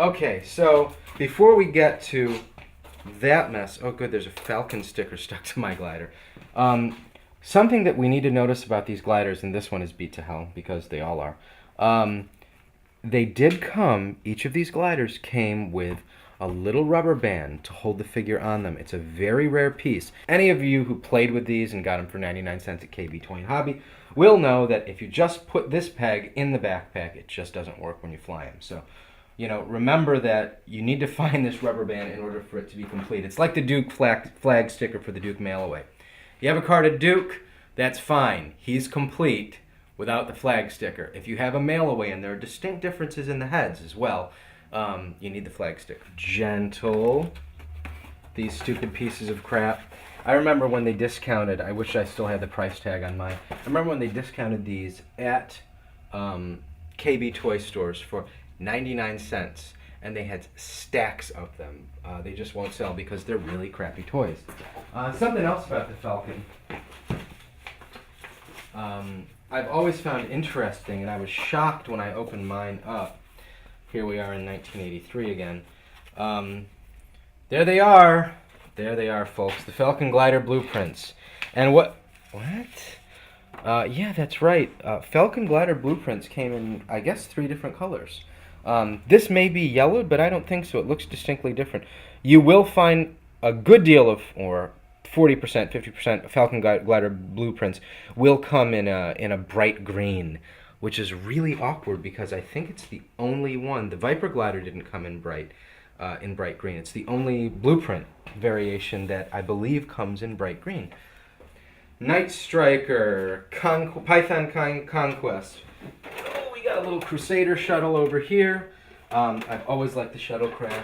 Okay, so before we get to that mess, oh good, there's a Falcon sticker stuck to my glider. Something that we need to notice about these gliders, and this one is beat to hell because they all are. They did come, each of these gliders came with a little rubber band to hold the figure on them. It's a very rare piece. Any of you who played with these and got them for 99 cents at KB Toy and Hobby will know that if you just put this peg in the backpack, it just doesn't work when you fly them. So, you know, remember that you need to find this rubber band in order for it to be complete. It's like the Duke flag sticker for the Duke mail away. You have a card at Duke, that's fine. He's complete without the flag sticker. If you have a mail away, and there are distinct differences in the heads as well, you need the flag sticker. Gentle. These stupid pieces of crap. I remember when they discounted, I wish I still had the price tag on mine. I remember when they discounted these at KB toy stores for 99 cents. And they had stacks of them. They just won't sell because they're really crappy toys. Something else about the Falcon. I've always found interesting, and I was shocked when I opened mine up. Here we are in 1983 again. There they are. There they are, folks. The Falcon Glider blueprints. And what? Yeah, that's right. Falcon Glider blueprints came in, I guess, 3 different colors. This may be yellowed, but I don't think so. It looks distinctly different. You will find a good deal of, or 40%, 50% Falcon Glider blueprints will come in a bright green, which is really awkward because I think it's the only one. The Viper Glider didn't come in bright green. It's the only blueprint variation that I believe comes in bright green. Night Striker, Python Conquest. Oh, we got a little Crusader Shuttle over here. I've always liked the shuttlecrafts.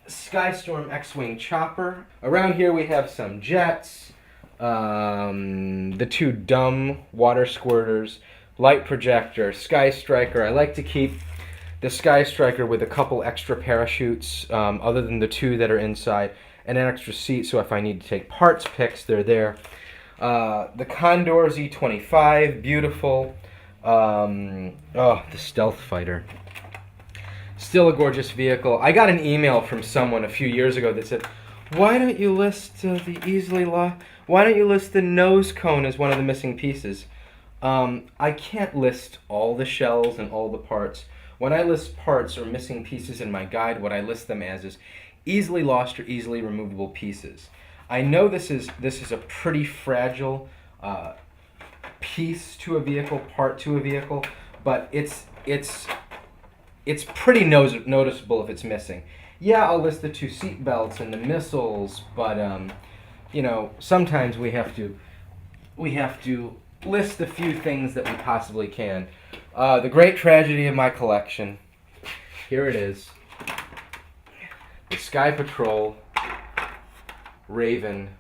Skystorm X-Wing Chopper. Around here we have some jets, the 2 dumb water squirters, light projector, Sky Striker. I like to keep the Sky Striker with a couple extra parachutes, other than the 2 that are inside, and an extra seat so if I need to take parts picks, they're there. The Condor Z25, beautiful. Oh, the Stealth Fighter. Still a gorgeous vehicle. I got an email from someone a few years ago that said, why don't you list why don't you list the nose cone as one of the missing pieces? I can't list all the shells and all the parts. When I list parts or missing pieces in my guide, what I list them as is easily lost or easily removable pieces. I know this is a pretty fragile piece to a vehicle, part to a vehicle, but it's pretty noticeable if it's missing. Yeah, I'll list the 2 seat belts and the missiles, but you know, sometimes we have to list the few things that we possibly can. The great tragedy of my collection. Here it is. The Sky Patrol Raven.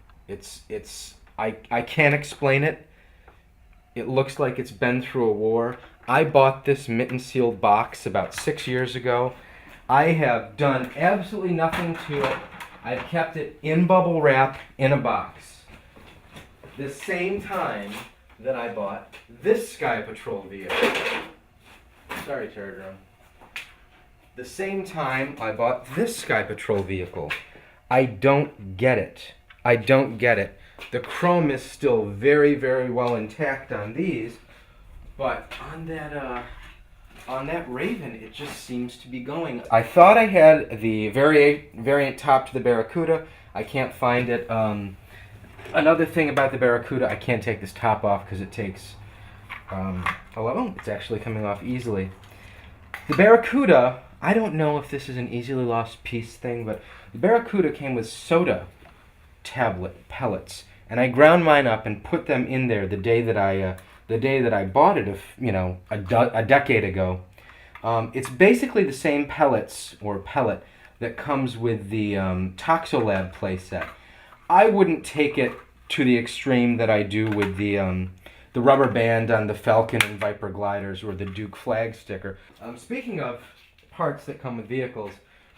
I can't explain it. It looks like it's been through a war. I bought this mitten sealed box about 6 years ago. I have done absolutely nothing to it. I've kept it in bubble wrap in a box. The same time that I bought this Sky Patrol vehicle. Sorry, Terradrome. The same time I bought this Sky Patrol vehicle. I don't get it. I don't get it. The chrome is still very, very well intact on these, but on that Raven, it just seems to be going. I thought I had the variant top to the Barracuda. I can't find it. Another thing about the Barracuda, I can't take this top off because it takes. Oh, it's actually coming off easily. The Barracuda, I don't know if this is an easily lost piece thing, but the Barracuda came with soda tablet pellets, and I ground mine up and put them in there the day that I bought it, a decade ago. It's basically the same pellets or pellet that comes with the Toxolab playset. I wouldn't take it to the extreme that I do with the rubber band on the Falcon and Viper gliders or the Duke flag sticker. Speaking of parts that come with vehicles,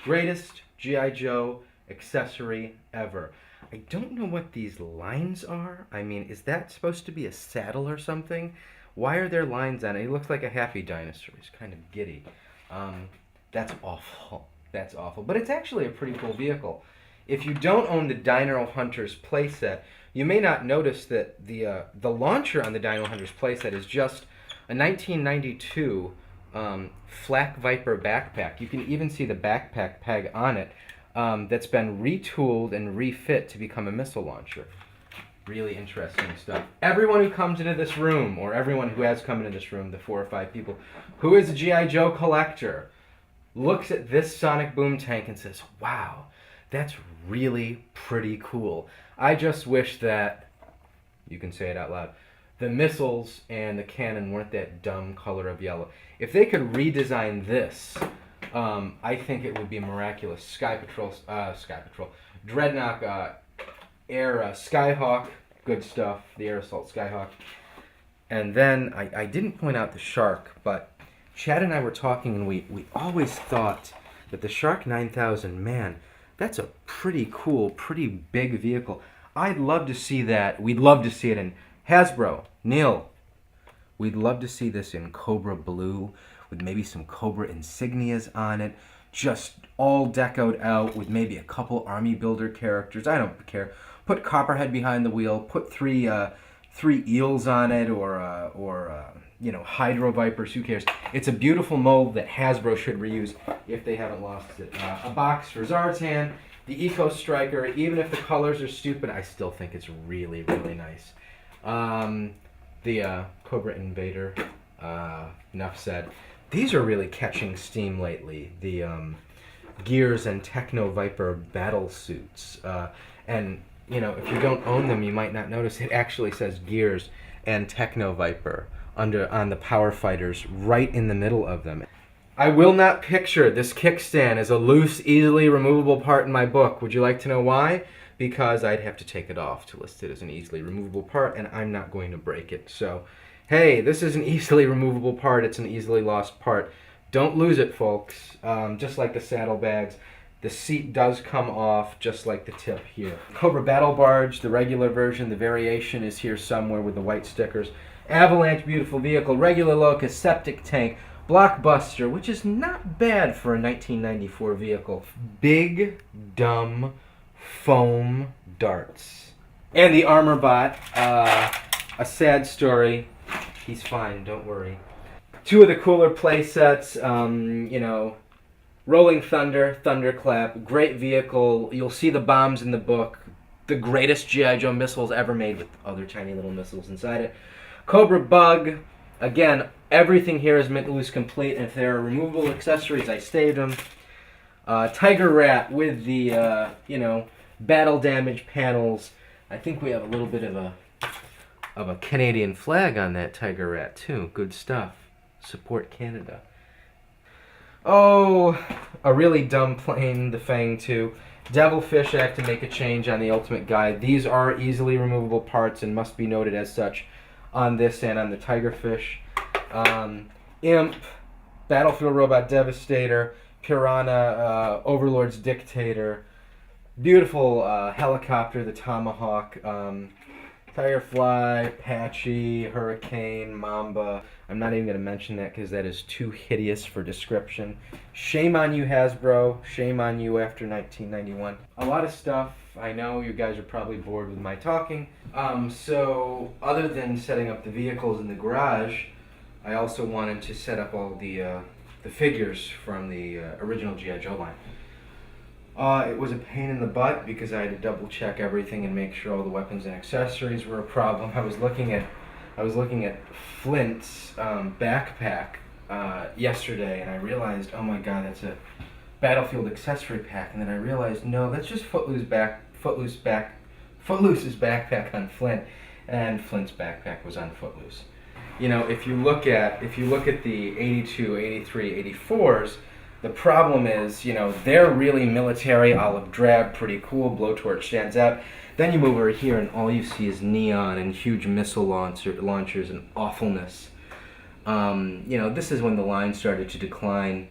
greatest G.I. Joe accessory ever. I don't know what these lines are. I mean, is that supposed to be a saddle or something? Why are there lines on it? He looks like a happy dinosaur. He's kind of giddy. That's awful. That's awful. But it's actually a pretty cool vehicle. If you don't own the Dino Hunter's playset, you may not notice that the launcher on the Dino Hunter's playset is just a 1992 Flak Viper backpack. You can even see the backpack peg on it that's been retooled and refit to become a missile launcher. Really interesting stuff. Everyone who comes into this room, or everyone who has come into this room, the 4 or 5 people, who is a G.I. Joe collector, looks at this sonic boom tank and says, wow, that's really pretty cool. I just wish that, you can say it out loud, the missiles and the cannon weren't that dumb color of yellow. If they could redesign this, I think it would be miraculous. Sky Patrol, Dreadnought, Air, Skyhawk, good stuff, the Air Assault Skyhawk. And then, I didn't point out the Shark, but Chad and I were talking, and we always thought that the Shark 9000, man, that's a pretty cool, pretty big vehicle. I'd love to see that. We'd love to see it in Hasbro. Neil, we'd love to see this in Cobra Blue with maybe some Cobra insignias on it. Just all decoed out with maybe a couple Army Builder characters. I don't care. Put Copperhead behind the wheel. Put three eels on it, or you know, Hydro Vipers. Who cares? It's a beautiful mold that Hasbro should reuse if they haven't lost it. A box for Zartan, the Eco Striker. Even if the colors are stupid, I still think it's really, really nice. The Cobra Invader. Enough said. These are really catching steam lately. The Gears and Techno Viper battle suits. And you know, if you don't own them, you might not notice it actually says Gears and Techno Viper on the Power Fighters right in the middle of them. I will not picture this kickstand as a loose, easily removable part in my book. Would you like to know why? Because I'd have to take it off to list it as an easily removable part, and I'm not going to break it. So, hey, this is an easily removable part. It's an easily lost part. Don't lose it, folks. Just like the saddlebags, the seat does come off, just like the tip here. Cobra Battle Barge, the regular version. The variation is here somewhere with the white stickers. Avalanche, beautiful vehicle. Regular Locust, septic tank. Blockbuster, which is not bad for a 1994 vehicle. Big, dumb, foam darts. And the Armor Bot, a sad story. He's fine, don't worry. 2 of the cooler play sets, you know, Rolling Thunder, Thunderclap, great vehicle. You'll see the bombs in the book. The greatest G.I. Joe missiles ever made with other tiny little missiles inside it. Cobra Bug, again, everything here is mint loose complete. And if there are removable accessories, I saved them. Tiger Rat with the, you know, battle damage panels. I think we have a little bit of a Canadian flag on that Tiger Rat too. Good stuff. Support Canada. Oh, a really dumb plane, the Fang 2. Devilfish Act to make a change on the Ultimate Guide. These are easily removable parts and must be noted as such on this and on the Tigerfish. Imp, Battlefield Robot Devastator, Piranha, Overlord's Dictator. Beautiful helicopter, the Tomahawk. Firefly, Patchy, Hurricane, Mamba. I'm not even going to mention that because that is too hideous for description. Shame on you, Hasbro. Shame on you after 1991. A lot of stuff. I know you guys are probably bored with my talking. So other than setting up the vehicles in the garage, I also wanted to set up all the figures from the original G.I. Joe line. It was a pain in the butt because I had to double check everything and make sure all the weapons and accessories were a problem. I was looking at Flint's backpack yesterday, and I realized, oh my god, that's a Battlefield accessory pack. And then I realized, no, that's just Footloose's backpack on Flint, and Flint's backpack was on Footloose. You know, if you look at the 82, 83, 84s. The problem is, you know, they're really military, olive drab, pretty cool, blowtorch stands out. Then you move over here and all you see is neon and huge missile launchers and awfulness. You know, this is when the line started to decline.